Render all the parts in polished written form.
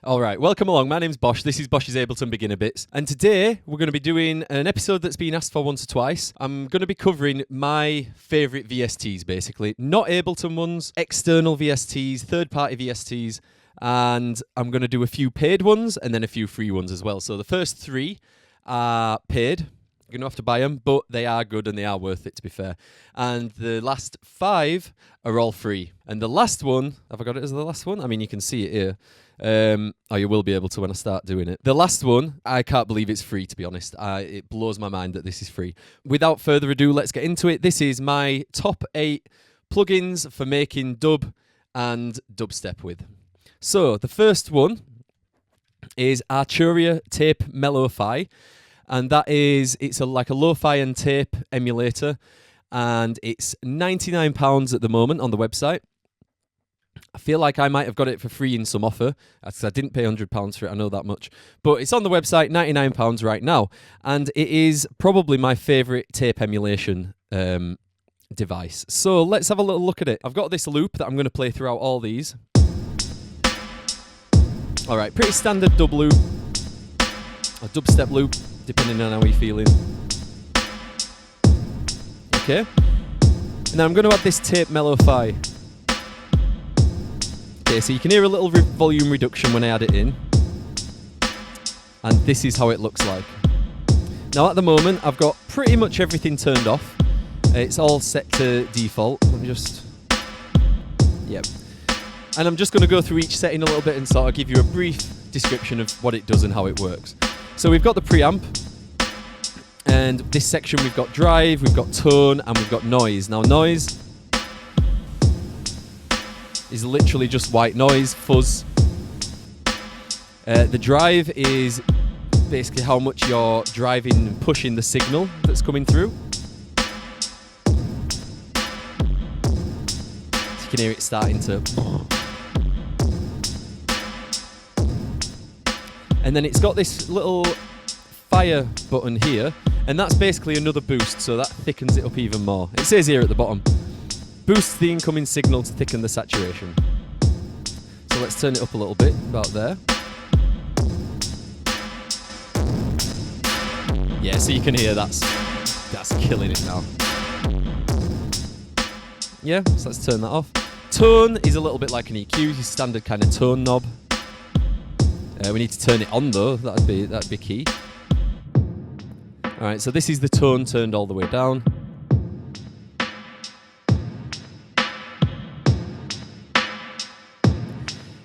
Alright, welcome along. My name's Bosh. This is Bosh's Ableton Beginner Bits. And today we're going to be doing an episode that's been asked for once or twice. I'm going to be covering my favourite VSTs, basically. Not Ableton ones, external VSTs, third-party VSTs, and I'm going to do a few paid ones and then a few free ones as well. So the first three are paid. You're going to have to buy them, but they are good and they are worth it, to be fair. And the last 5 are all free. And the last one, have I got it as the last one? I mean, you can see it here. You will be able to when I start doing it. The last one, I can't believe it's free, to be honest. It blows my mind that this is free. Without further ado, let's get into it. This is my top 8 plugins for making dub and dubstep with. So the first one is ARTURIA Tape MELLO-Fi. And that is, like a lo-fi and tape emulator, and it's £99 at the moment on the website. I feel like I might have got it for free in some offer, because I didn't pay £100 for it, I know that much. But it's on the website, £99 right now, and it is probably my favourite tape emulation device. So let's have a little look at it. I've got this loop that I'm going to play throughout all these. Alright, pretty standard dub loop, or dubstep loop, depending on how you're feeling. Okay. Now I'm going to add this tape MELLO-Fi. Okay, so you can hear a little volume reduction when I add it in. And this is how it looks like. Now at the moment, I've got pretty much everything turned off. It's all set to default. Let me just... Yep. And I'm just going to go through each setting a little bit and sort of give you a brief description of what it does and how it works. So we've got the preamp, and this section we've got drive, we've got tone, and we've got noise. Now noise is literally just white noise, fuzz. The drive is basically how much you're driving and pushing the signal that's coming through. So you can hear it starting to... And then it's got this little fire button here, and that's basically another boost, so that thickens it up even more. It says here at the bottom, boosts the incoming signal to thicken the saturation. So let's turn it up a little bit, about there. Yeah, so you can hear that's killing it now. Yeah, so let's turn that off. Tone is a little bit like an EQ, your standard kind of tone knob. We need to turn it on though, that'd be key. Alright, so this is the tone turned all the way down.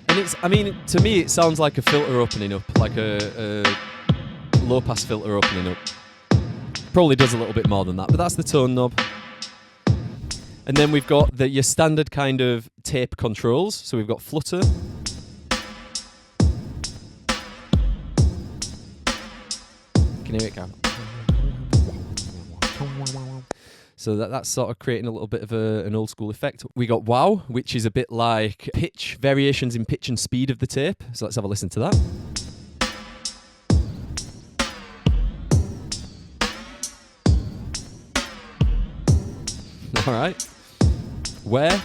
And it's, I mean, to me it sounds like a filter opening up, like a low pass filter opening up. Probably does a little bit more than that, but that's the tone knob. And then we've got your standard kind of tape controls, so we've got flutter. Here it can. So that's sort of creating a little bit of an old school effect. We got wow, which is a bit like pitch, variations in pitch and speed of the tape. So let's have a listen to that. All right. Where?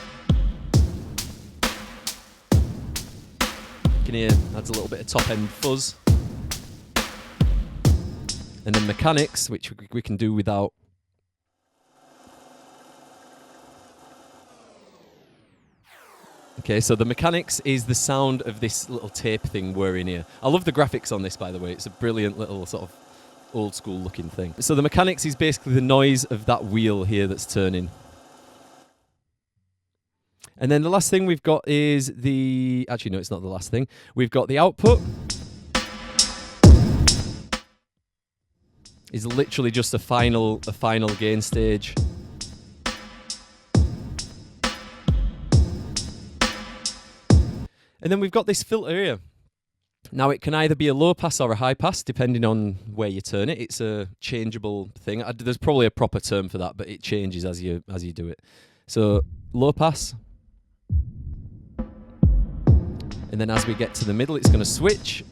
You can hear adds a little bit of top end fuzz. And then mechanics, which we can do without. Okay, so the mechanics is the sound of this little tape thing whirring here. I love the graphics on this, by the way. It's a brilliant little sort of old school looking thing. So the mechanics is basically the noise of that wheel here that's turning. And then the last thing we've got is the... Actually, no, it's not the last thing. We've got the output. Is literally just a final gain stage. And then we've got this filter here. Now it can either be a low pass or a high pass, depending on where you turn it. It's a changeable thing. There's probably a proper term for that, but it changes as you do it. So low pass. And then as we get to the middle, it's going to switch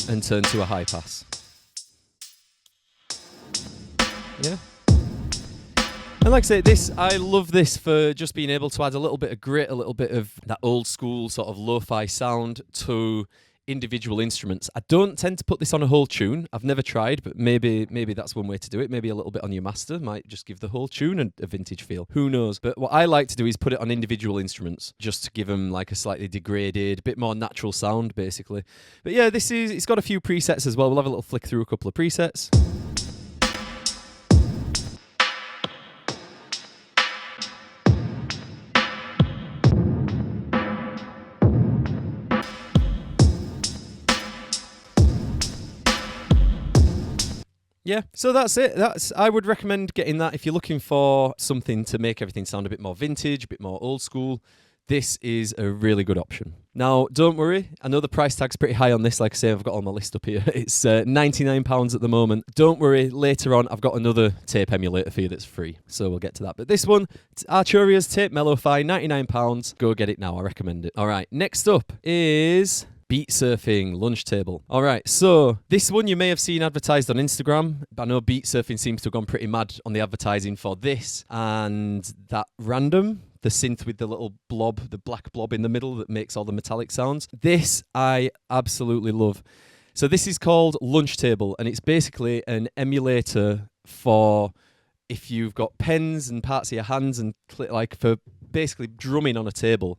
and turn to a high pass. Yeah. And like I say, I love this for just being able to add a little bit of grit, a little bit of that old school sort of lo-fi sound to individual instruments. I don't tend to put this on a whole tune. I've never tried, but maybe that's one way to do it. Maybe a little bit on your master might just give the whole tune a vintage feel. Who knows? But what I like to do is put it on individual instruments, just to give them like a slightly degraded, bit more natural sound, basically. But yeah, it's got a few presets as well. We'll have a little flick through a couple of presets. Yeah, so that's it. I would recommend getting that if you're looking for something to make everything sound a bit more vintage, a bit more old school. This is a really good option. Now, don't worry. I know the price tag's pretty high on this. Like I say, I've got all my list up here. It's £99 at the moment. Don't worry. Later on, I've got another tape emulator for you that's free. So we'll get to that. But this one, it's ARTURIA's Tape MELLO Fi, £99. Go get it now. I recommend it. All right. Next up is BEATSURFING Lunchtable. All right, so this one you may have seen advertised on Instagram. I know BEATSURFING seems to have gone pretty mad on the advertising for this and that random, the synth with the little blob, the black blob in the middle that makes all the metallic sounds. This I absolutely love. So this is called Lunchtable, and it's basically an emulator for if you've got pens and parts of your hands and like for basically drumming on a table.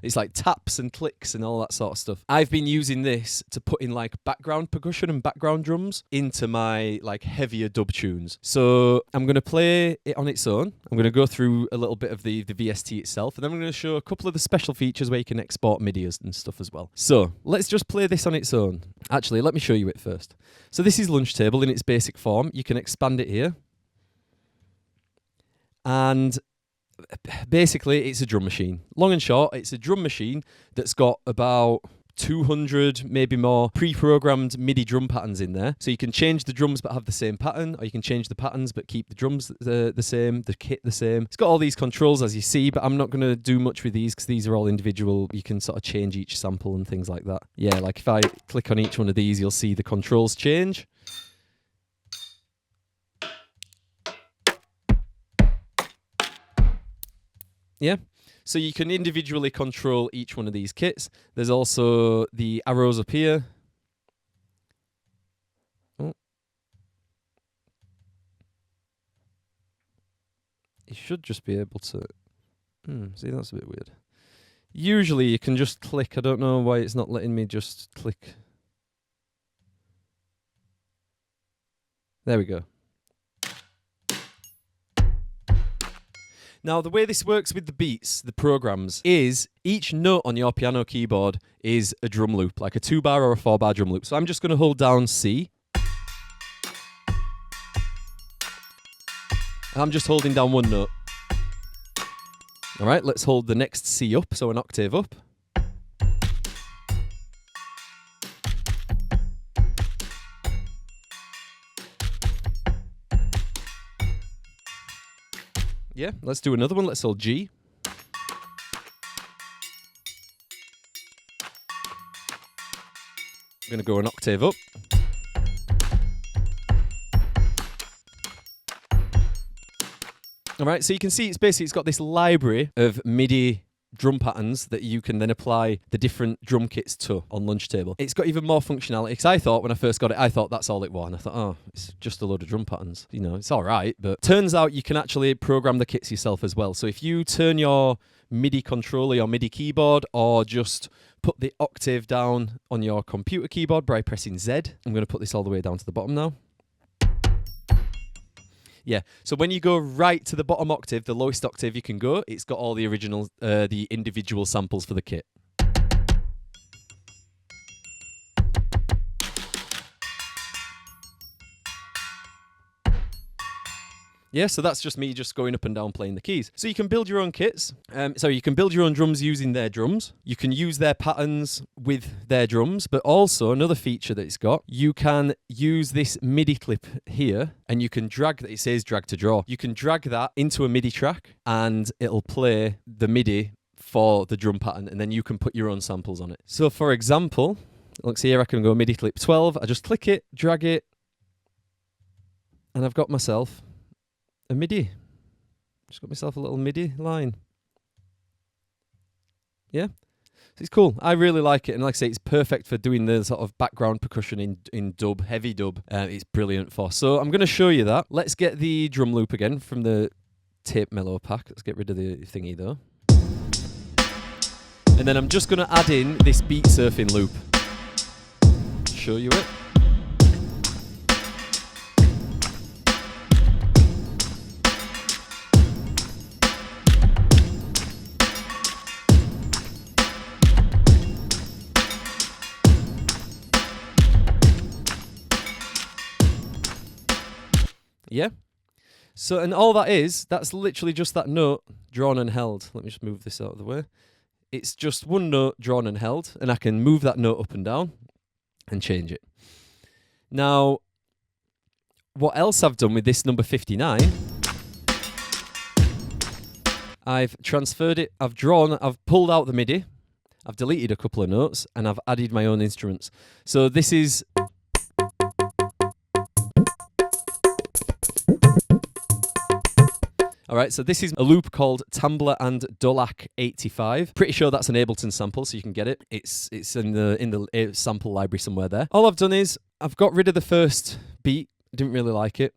It's like taps and clicks and all that sort of stuff. I've been using this to put in like background percussion and background drums into my like heavier dub tunes. So I'm going to play it on its own. I'm going to go through a little bit of the VST itself, and then I'm going to show a couple of the special features where you can export MIDI and stuff as well. So let's just play this on its own. Actually, let me show you it first. So this is Lunchtable in its basic form. You can expand it here. And basically, it's a drum machine. Long and short, it's a drum machine that's got about 200, maybe more, pre-programmed MIDI drum patterns in there. So you can change the drums but have the same pattern, or you can change the patterns but keep the drums the same, the kit the same. It's got all these controls as you see, but I'm not going to do much with these because these are all individual. You can sort of change each sample and things like that. Yeah, like if I click on each one of these, you'll see the controls change. Yeah, so you can individually control each one of these kits. There's also the arrows up here. Oh. You should just be able to... see, that's a bit weird. Usually you can just click. I don't know why it's not letting me just click. There we go. Now, the way this works with the beats, the programs, is each note on your piano keyboard is a drum loop, like a 2-bar or a 4-bar drum loop. So I'm just going to hold down C. I'm just holding down one note. All right, let's hold the next C up, so an octave up. Yeah, let's do another one. Let's hold G. I'm going to go an octave up. All right, so you can see it's got this library of MIDI drum patterns that you can then apply the different drum kits to on Lunchtable. It's got even more functionality, because I thought when I first got it, I thought that's all it was, and I thought, oh, it's just a load of drum patterns. You know, it's all right, but turns out you can actually program the kits yourself as well. So if you turn your MIDI controller, your MIDI keyboard, or just put the octave down on your computer keyboard by pressing Z. I'm going to put this all the way down to the bottom now. Yeah, so when you go right to the bottom octave, the lowest octave you can go, it's got all the original, the individual samples for the kit. Yeah, so that's just me just going up and down playing the keys. So you can build your own kits. So you can build your own drums using their drums. You can use their patterns with their drums, but also another feature that it's got, you can use this MIDI clip here and you can drag that. It says drag to draw. You can drag that into a MIDI track and it'll play the MIDI for the drum pattern, and then you can put your own samples on it. So for example, look, see here, I can go MIDI clip 12. I just click it, drag it, And I've got myself a MIDI. Just got myself a little MIDI line. Yeah? It's cool. I really like it. And like I say, it's perfect for doing the sort of background percussion in dub, heavy dub. It's brilliant for. So I'm going to show you that. Let's get the drum loop again from the tape mellow pack. Let's get rid of the thingy though. And then I'm just going to add in this beat surfing loop. Show you it. Yeah. So, and all that is, that's literally just that note drawn and held. Let me just move this out of the way. It's just one note drawn and held, and I can move that note up and down and change it. Now, what else I've done with this number 59, I've transferred it, I've pulled out the MIDI, I've deleted a couple of notes, and I've added my own instruments. So this is... Alright, so this is a loop called Tambler and Dolac 85. Pretty sure that's an Ableton sample, so you can get it. It's in the sample library somewhere there. All I've done is I've got rid of the first beat. Didn't really like it.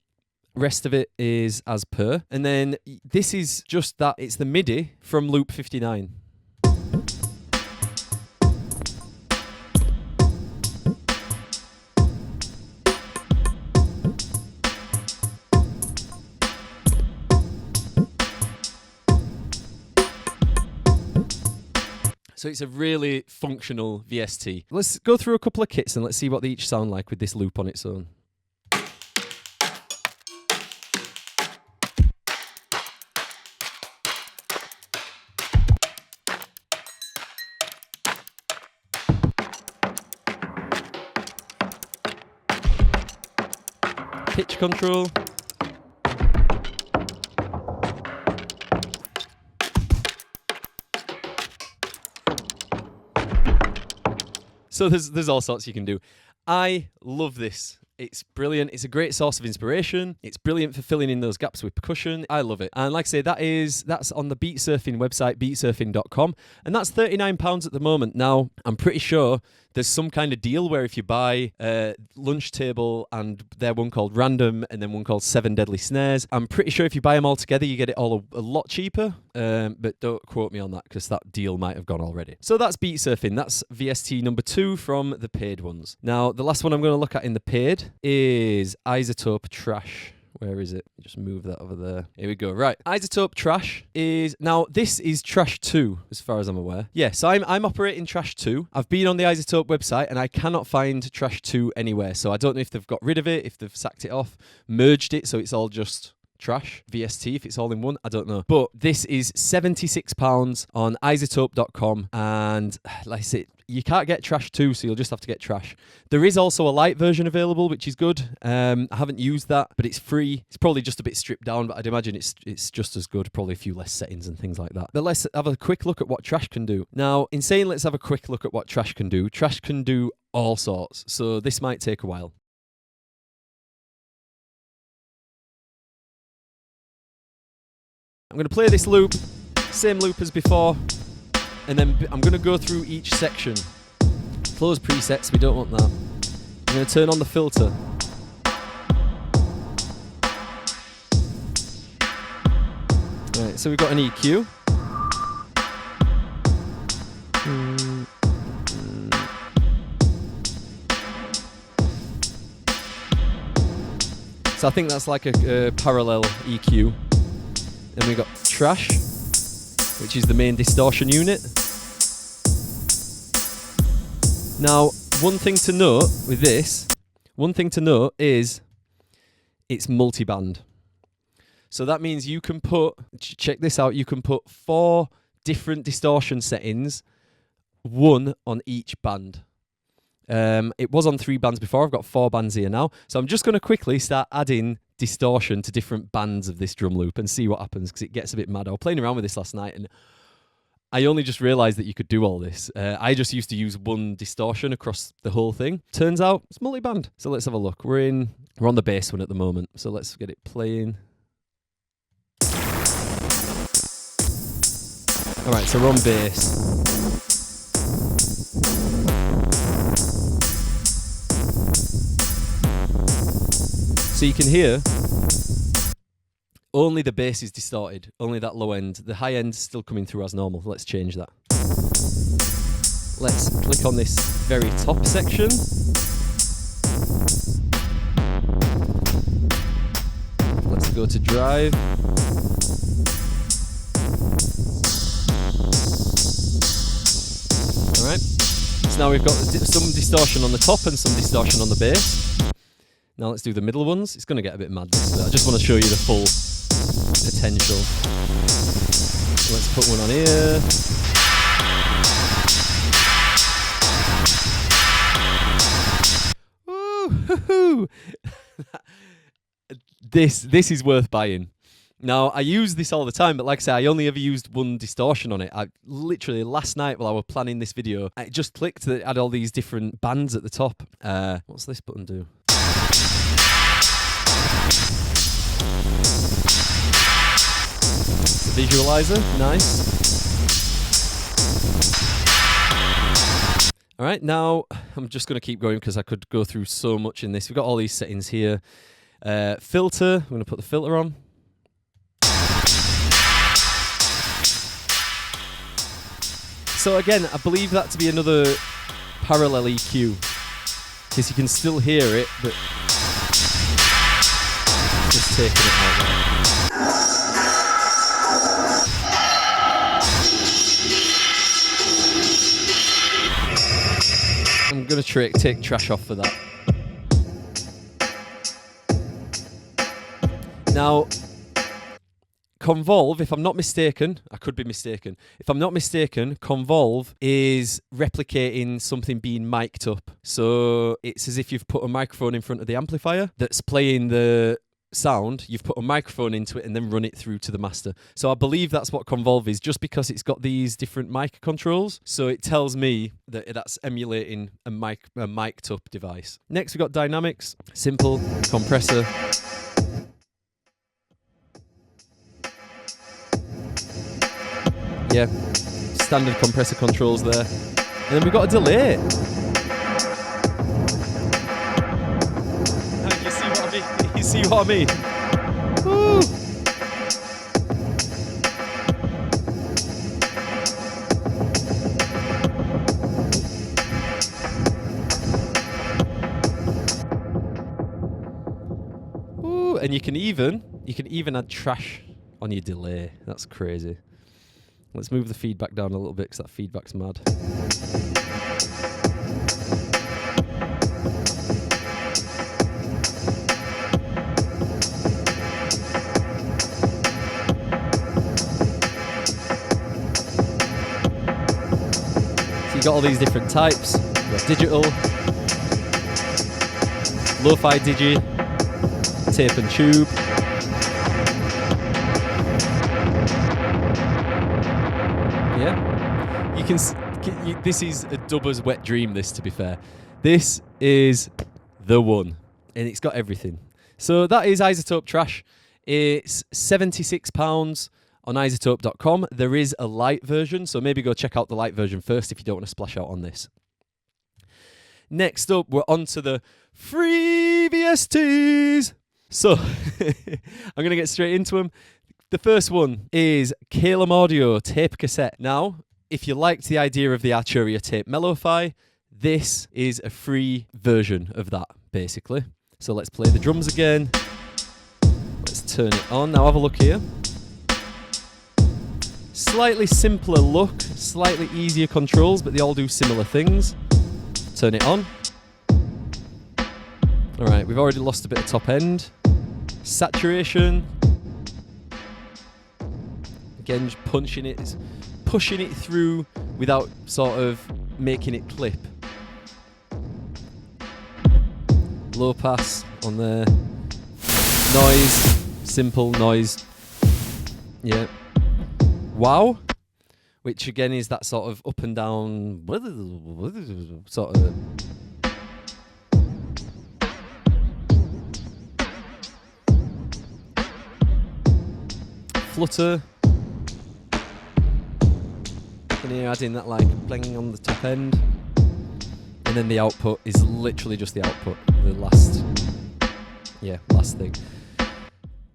Rest of it is as per. And then this is just that. It's the MIDI from loop 59. So it's a really functional VST. Let's go through a couple of kits and let's see what they each sound like with this loop on its own. Pitch control. So there's all sorts you can do. I love this. It's brilliant. It's a great source of inspiration. It's brilliant for filling in those gaps with percussion. I love it. And like I say, that's on the Beat Surfing website, beatsurfing.com. And that's £39 at the moment. Now, I'm pretty sure there's some kind of deal where if you buy Lunchtable and their one called Random and then one called 7 Deadly Snares, I'm pretty sure if you buy them all together, you get it all a lot cheaper. But don't quote me on that because that deal might have gone already. So that's Beat Surfing. That's VST number 2 from the paid ones. Now, the last one I'm going to look at in the paid is Isotope Trash. Where is it? Just move that over there. Here we go. Right. Isotope Trash is... Now, this is Trash 2, as far as I'm aware. Yeah, so I'm operating Trash 2. I've been on the Isotope website, and I cannot find Trash 2 anywhere. So I don't know if they've got rid of it, if they've sacked it off, merged it, so it's all just Trash, VST, if it's all in one, I don't know. But this is £76 on isotope.com, and like I said, you can't get Trash 2, so you'll just have to get Trash. There is also a light version available, which is good. I haven't used that, but it's free. It's probably just a bit stripped down, but I'd imagine it's just as good, probably a few less settings and things like that. But let's have a quick look at what Trash can do. Now, in saying let's have a quick look at what Trash can do all sorts, so this might take a while. I'm going to play this loop, same loop as before, and then I'm going to go through each section. Close presets, we don't want that. I'm going to turn on the filter. Right, so we've got an EQ. So I think that's like a parallel EQ. Then we've got Trash, which is the main distortion unit. Now, one thing to note with this, is it's multi-band. So that means you can put, check this out, you can put 4 different distortion settings, 1 on each band. It was on 3 bands before, I've got 4 bands here now. So I'm just going to quickly start adding distortion to different bands of this drum loop and see what happens, because it gets a bit mad. I was playing around with this last night and I only just realised that you could do all this. I just used to use one distortion across the whole thing. Turns out it's multi-band. So let's have a look. We're on the bass one at the moment. So let's get it playing. All right, so we're on bass. So you can hear only the bass is distorted, only that low end. The high end is still coming through as normal. Let's change that. Let's click on this very top section. Let's go to drive. Alright, so now we've got some distortion on the top and some distortion on the bass. Now let's do the middle ones. It's going to get a bit mad, this, but I just want to show you the full potential. So let's put one on here. Woo-hoo-hoo. This is worth buying. Now, I use this all the time, but like I say, I only ever used one distortion on it. I literally, last night while I was planning this video, it just clicked that it had all these different bands at the top. What's this button do? It's a visualizer, nice. All right, now I'm just going to keep going because I could go through so much in this. We've got all these settings here. Filter, I'm going to put the filter on. So again, I believe that to be another parallel EQ, because you can still hear it, but just taking it out there. I'm going to take trash off for that. Now, Convolve, if I'm not mistaken, I could be mistaken. If I'm not mistaken, Convolve is replicating something being mic'd up. So it's as if you've put a microphone in front of the amplifier that's playing the sound. You've put a microphone into it and then run it through to the master. So I believe that's what Convolve is, just because it's got these different mic controls. So it tells me that that's emulating a mic'd up device. Next, we've got dynamics, simple, compressor. Yeah, standard compressor controls there. And then we've got a delay. You see what I mean? You see what I mean? Woo! Ooh, and you can even add trash on your delay. That's crazy. Let's move the feedback down a little bit because that feedback's mad. So you've got all these different types. You've got digital, lo-fi digi, tape and tube. This is a dubber's wet dream, this, to be fair. This is the one, and it's got everything. So that is Isotope Trash. It's £76 on isotope.com. There is a light version, so maybe go check out the light version first if you don't want to splash out on this. Next up, we're on to the free VSTs. So I'm going to get straight into them. The first one is CAELUM Audio Tape Cassette. Now, if you liked the idea of the ARTURIA tape MELLO-fi, this is a free version of that, basically. So let's play the drums again. Let's turn it on. Now have a look here. Slightly simpler look, slightly easier controls, but they all do similar things. Turn it on. All right, we've already lost a bit of top end. Saturation. Again, just punching it. It's pushing it through without sort of making it clip. Low pass on there. Noise, simple noise. Yeah. Wow. which again is that sort of up and down sort of. Flutter. And here adding that like bling on the top end. And then the output is literally just the output, the last thing.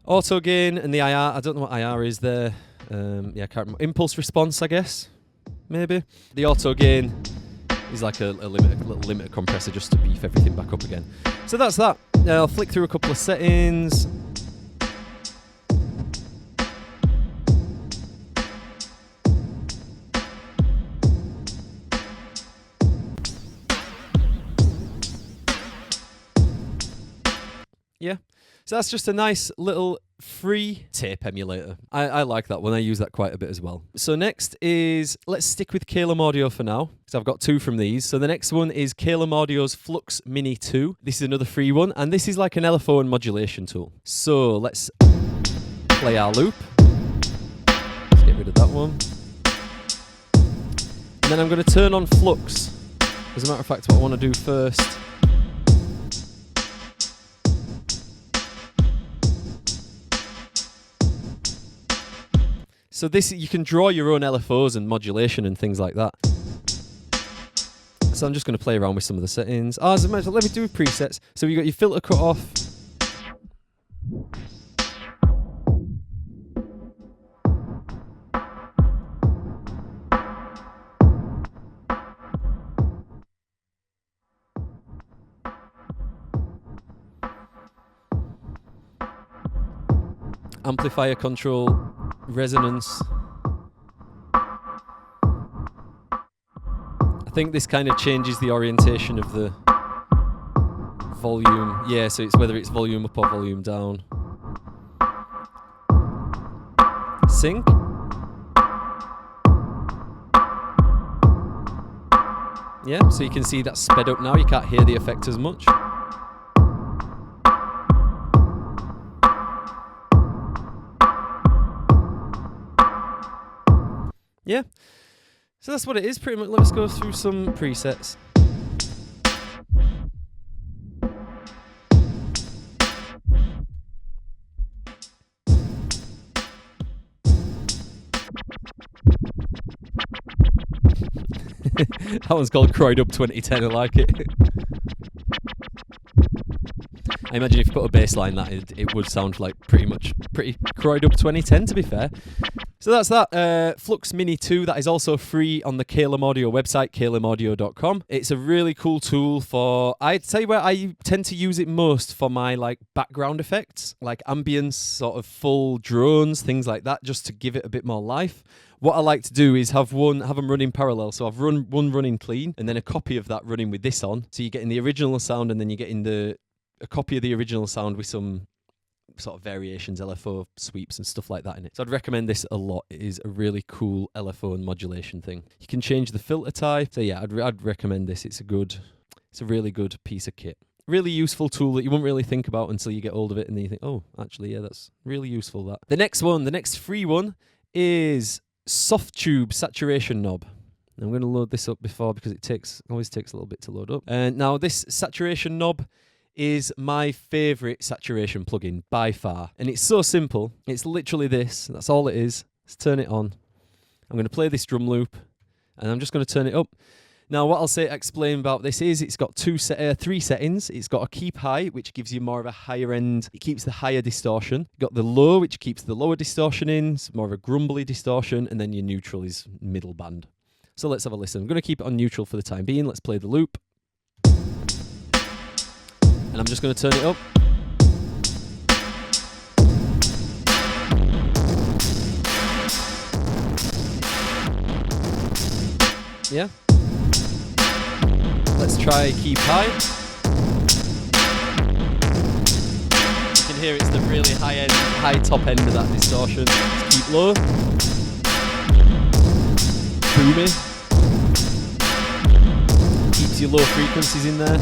Auto gain and the IR, I don't know what IR is there. I can't remember. Impulse response, I guess, maybe. The auto gain is like a little limiter compressor just to beef everything back up again. So that's that. I'll flick through a couple of settings. Yeah, so that's just a nice little free tape emulator. I like that one. I use that quite a bit as well. So next is, let's stick with CAELUM Audio for now, because I've got two from these. So the next one is CAELUM Audio's Flux Mini 2. This is another free one, and this is like an LFO and modulation tool. So let's play our loop. Let's get rid of that one. And then I'm going to turn on Flux. As a matter of fact, what I want to do first, so this, you can draw your own LFOs and modulation and things like that. So I'm just going to play around with some of the settings. As a matter of fact, let me do presets. So you got your filter cut off. Amplifier control, resonance. I think this kind of changes the orientation of the volume. Yeah, so it's whether it's volume up or volume down. Sync. Yeah, so you can see that's sped up now. You can't hear the effect as much. Yeah, so that's what it is pretty much. Let's go through some presets. That one's called Croyd Up 2010, I like it. I imagine if you put a bass line that it would sound like pretty Croyd Up 2010, to be fair. So that's that. Flux Mini 2, that is also free on the CAELUM Audio website, caelumaudio.com. It's a really cool tool for, I'd say where I tend to use it most for my like background effects, like ambience, sort of full drones, things like that, just to give it a bit more life. What I like to do is have them run in parallel. So I've run one running clean and then a copy of that running with this on. So you're getting the original sound and then you're getting a copy of the original sound with some sort of variations, LFO sweeps and stuff like that in it. So I'd recommend this a lot. It is a really cool LFO and modulation thing. You can change the filter type. So yeah, I'd recommend this. It's a really good piece of kit. Really useful tool that you won't really think about until you get hold of it and then you think, oh, actually, yeah, that's really useful, that. The next free one is SOFTTUBE saturation knob. I'm going to load this up before because it always takes a little bit to load up. And now this saturation knob is my favorite saturation plugin by far. And it's so simple. It's literally this. That's all it is. Let's turn it on. I'm going to play this drum loop and I'm just going to turn it up. Now what I'll explain about this is it's got three settings. It's got a keep high, which gives you more of a higher end. It keeps the higher distortion. You've got the low, which keeps the lower distortion in. It's more of a grumbly distortion. And then your neutral is middle band. So let's have a listen. I'm going to keep it on neutral for the time being. Let's play the loop. And I'm just going to turn it up. Yeah. Let's try keep high. You can hear it's the really high top end of that distortion. Let's keep low. Boomy. Keeps your low frequencies in there.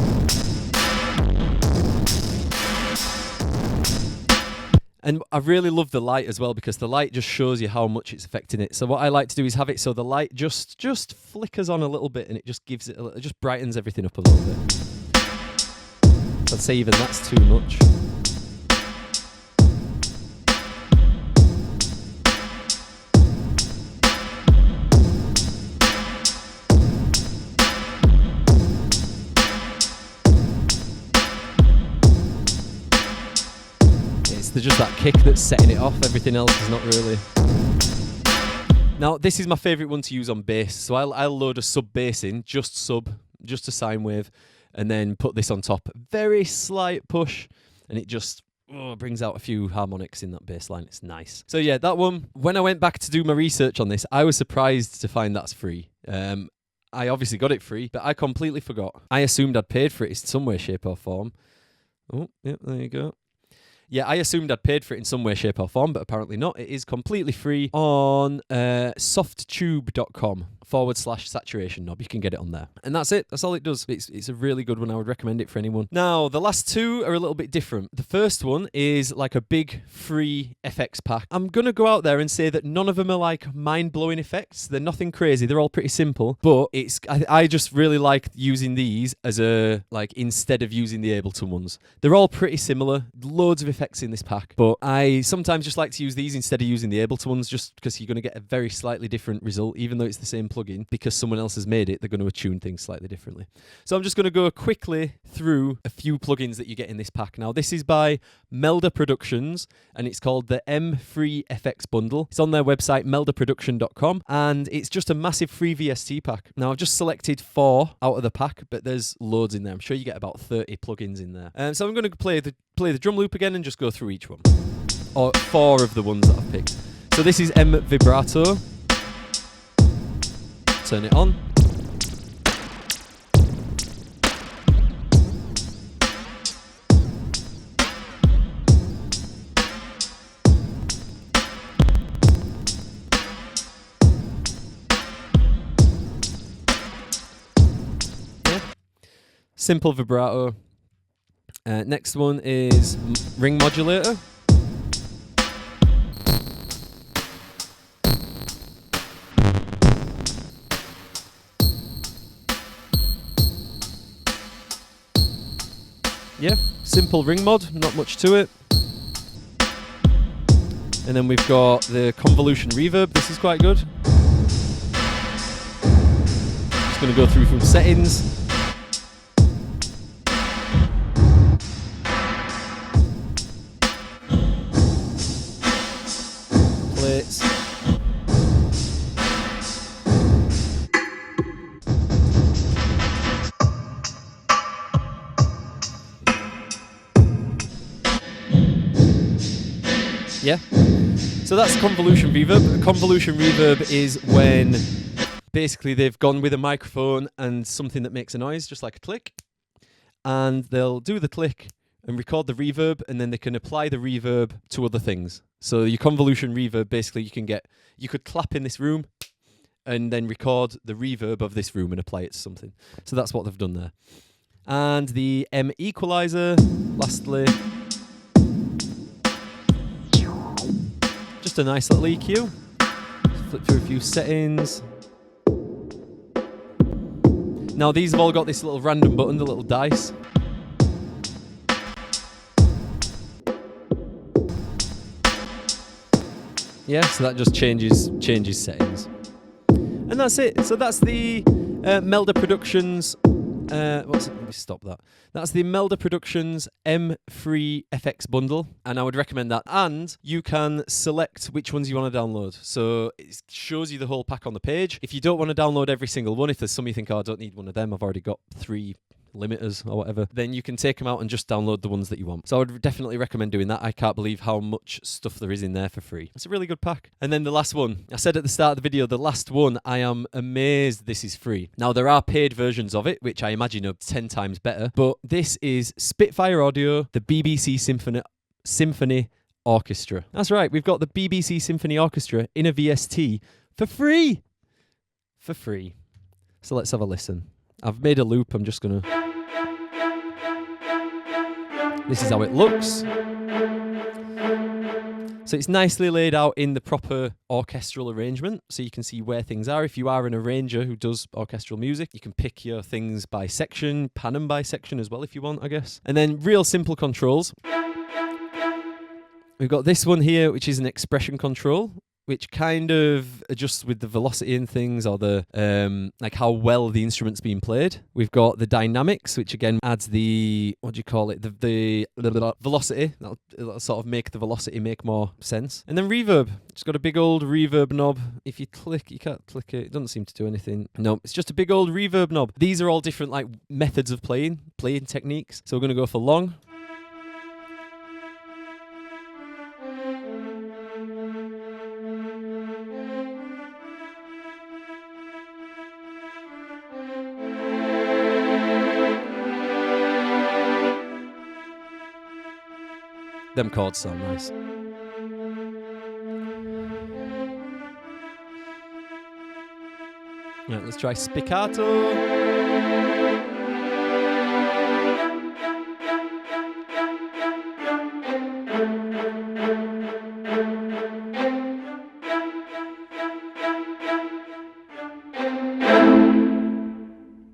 And I really love the light as well, because the light just shows you how much it's affecting it. So what I like to do is have it so the light just flickers on a little bit, and it just gives it it just brightens everything up a little bit. So I'd say even that's too much. It's just that kick that's setting it off. Everything else is not really. Now, this is my favourite one to use on bass. So I'll load a sub bass in, just a sine wave, and then put this on top. Very slight push, and it just brings out a few harmonics in that bass line. It's nice. So yeah, that one, when I went back to do my research on this, I was surprised to find that's free. I obviously got it free, but I completely forgot. I assumed I'd paid for it in some way, shape or form. Oh, yeah, there you go. Yeah, I assumed I'd paid for it in some way, shape or form, but apparently not. It is completely free on SOFTTUBE.com/saturation knob. You can get it on there. And that's it. That's all it does. It's a really good one. I would recommend it for anyone. Now, the last two are a little bit different. The first one is like a big free FX pack. I'm going to go out there and say that none of them are like mind-blowing effects. They're nothing crazy. They're all pretty simple. But I just really like using these as instead of using the Ableton ones. They're all pretty similar. Loads of effects in this pack. But I sometimes just like to use these instead of using the Ableton ones, just because you're going to get a very slightly different result, even though it's the same plugin. Because someone else has made it, they're going to attune things slightly differently. So I'm just going to go quickly through a few plugins that you get in this pack. Now, this is by MELDA Productions, and it's called the MFREEFX bundle. It's on their website, meldaproduction.com, and it's just a massive free VST pack. Now, I've just selected 4 out of the pack, but there's loads in there. I'm sure you get about 30 plugins in there. So I'm going to play the drum loop again and just go through each one. Or 4 of the ones that I've picked. So this is M Vibrato. Turn it on. Yeah. Simple vibrato. Next one is ring modulator. Yeah, simple ring mod, not much to it. And then we've got the convolution reverb. This is quite good. Just going to go through from settings. Plates. Yeah, so that's convolution reverb. Convolution reverb is when basically they've gone with a microphone and something that makes a noise, just like a click, and they'll do the click and record the reverb, and then they can apply the reverb to other things. So your convolution reverb, basically you could clap in this room and then record the reverb of this room and apply it to something. So that's what they've done there. And the M equalizer, lastly. Just a nice little EQ. Flip through a few settings. Now these have all got this little random button, the little dice. Yeah, so that just changes settings. And that's it. So that's the MELDA Productions. Let me stop that. That's the MELDA Productions MFREEFX bundle, and I would recommend that. And you can select which ones you want to download. So it shows you the whole pack on the page. If you don't want to download every single one, if there's some you think, oh, I don't need one of them, I've already got 3 limiters or whatever, then you can take them out and just download the ones that you want. So I would definitely recommend doing that. I can't believe how much stuff there is in there for free. It's a really good pack. And then the last one, I said at the start of the video, the last one, I am amazed this is free. Now there are paid versions of it, which I imagine are 10 times better, but this is Spitfire Audio, the BBC Symphony Orchestra. That's right, we've got the BBC Symphony Orchestra in a VST for free. For free. So let's have a listen. I've made a loop, I'm just gonna... This is how it looks. So it's nicely laid out in the proper orchestral arrangement, so you can see where things are. If you are an arranger who does orchestral music, you can pick your things by section, pan them by section as well if you want, I guess. And then real simple controls. We've got this one here, which is an expression control, which kind of adjusts with the velocity and things, or the like how well the instrument's being played. We've got the dynamics, which again adds the, what do you call it, the velocity. That'll sort of make the velocity make more sense. And then reverb. It's got a big old reverb knob. If you click, you can't click it. It doesn't seem to do anything. No, it's just a big old reverb knob. These are all different like methods of playing techniques. So we're going to go for long. Them chords sound nice. Right, let's try spiccato.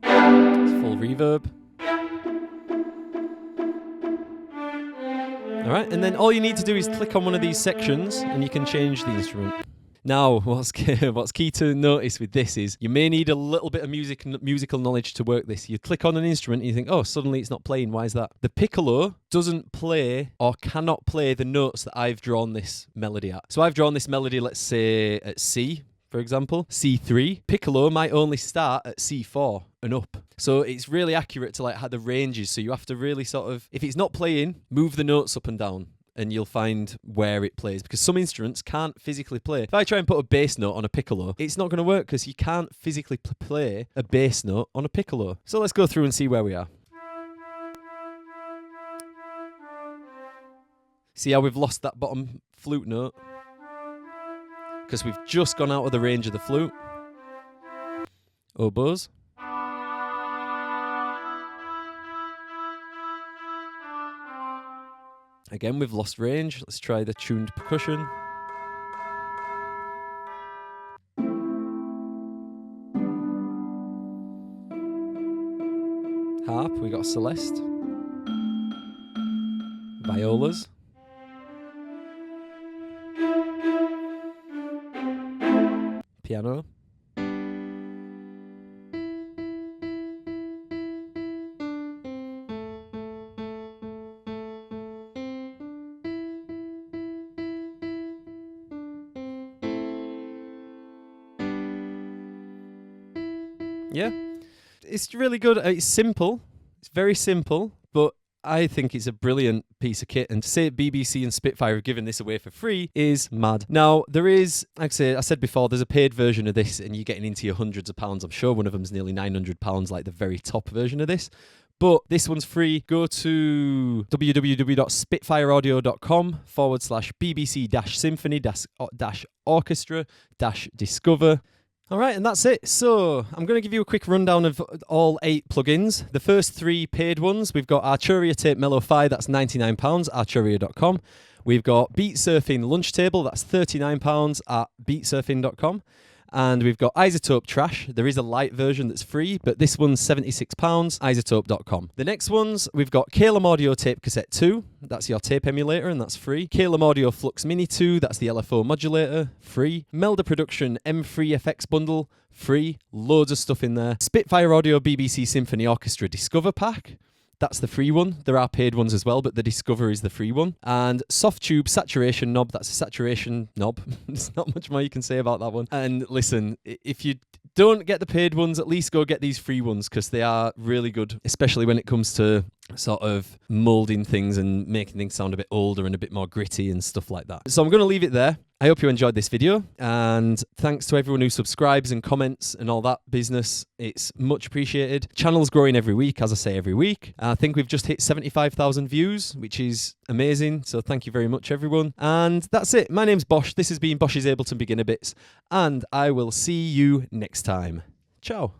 It's full reverb. Alright, and then all you need to do is click on one of these sections and you can change the instrument. Now, what's key to notice with this is you may need a little bit of musical knowledge to work this. You click on an instrument and you think, oh, suddenly it's not playing. Why is that? The piccolo doesn't play or cannot play the notes that I've drawn this melody at. So I've drawn this melody, let's say, at C, for example, C3. Piccolo might only start at C4 and up. So it's really accurate to like how the ranges. So you have to really sort of, if it's not playing, move the notes up and down and you'll find where it plays, because some instruments can't physically play. If I try and put a bass note on a piccolo, it's not going to work because you can't physically play a bass note on a piccolo. So let's go through and see where we are. See how we've lost that bottom flute note? Because we've just gone out of the range of the flute. Oboes. Again, we've lost range. Let's try the tuned percussion. Harp, we got Celeste. Violas. Piano. Yeah, it's really good. It's simple. It's very simple, but I think it's a brilliant piece of kit. And to say BBC and Spitfire have given this away for free is mad. Now, there is, like I said before, there's a paid version of this and you're getting into your hundreds of pounds. I'm sure one of them's nearly £900, like the very top version of this. But this one's free. Go to www.spitfireaudio.com/BBC-symphony-orchestra-discover. All right, and that's it. So I'm going to give you a quick rundown of all 8 plugins. The first 3 paid ones, we've got ARTURIA Tape MELLO 5, that's £99, arturia.com. We've got BEATSURFING Lunchtable, that's £39 at beatsurfing.com. And we've got Isotope Trash. There is a light version that's free, but this one's £76, isotope.com. The next ones, we've got CAELUM Audio Tape Cassette 2. That's your tape emulator, and that's free. CAELUM Audio Flux Mini 2. That's the LFO modulator, free. MELDA Production MFREEFX bundle, free. Loads of stuff in there. Spitfire Audio BBC Symphony Orchestra Discover Pack. That's the free one. There are paid ones as well, but the Discover is the free one. And SOFTTUBE Saturation Knob. That's a saturation knob. There's not much more you can say about that one. And listen, if you don't get the paid ones, at least go get these free ones because they are really good, especially when it comes to sort of molding things and making things sound a bit older and a bit more gritty and stuff like that. So I'm going to leave it there. I hope you enjoyed this video, and thanks to everyone who subscribes and comments and all that business. It's much appreciated. Channel's growing every week, as I say every week. I think we've just hit 75,000 views, which is amazing. So thank you very much, everyone. And that's it. My name's Bosh. This has been Bosh's Ableton Beginner Bits, and I will see you next time. Ciao.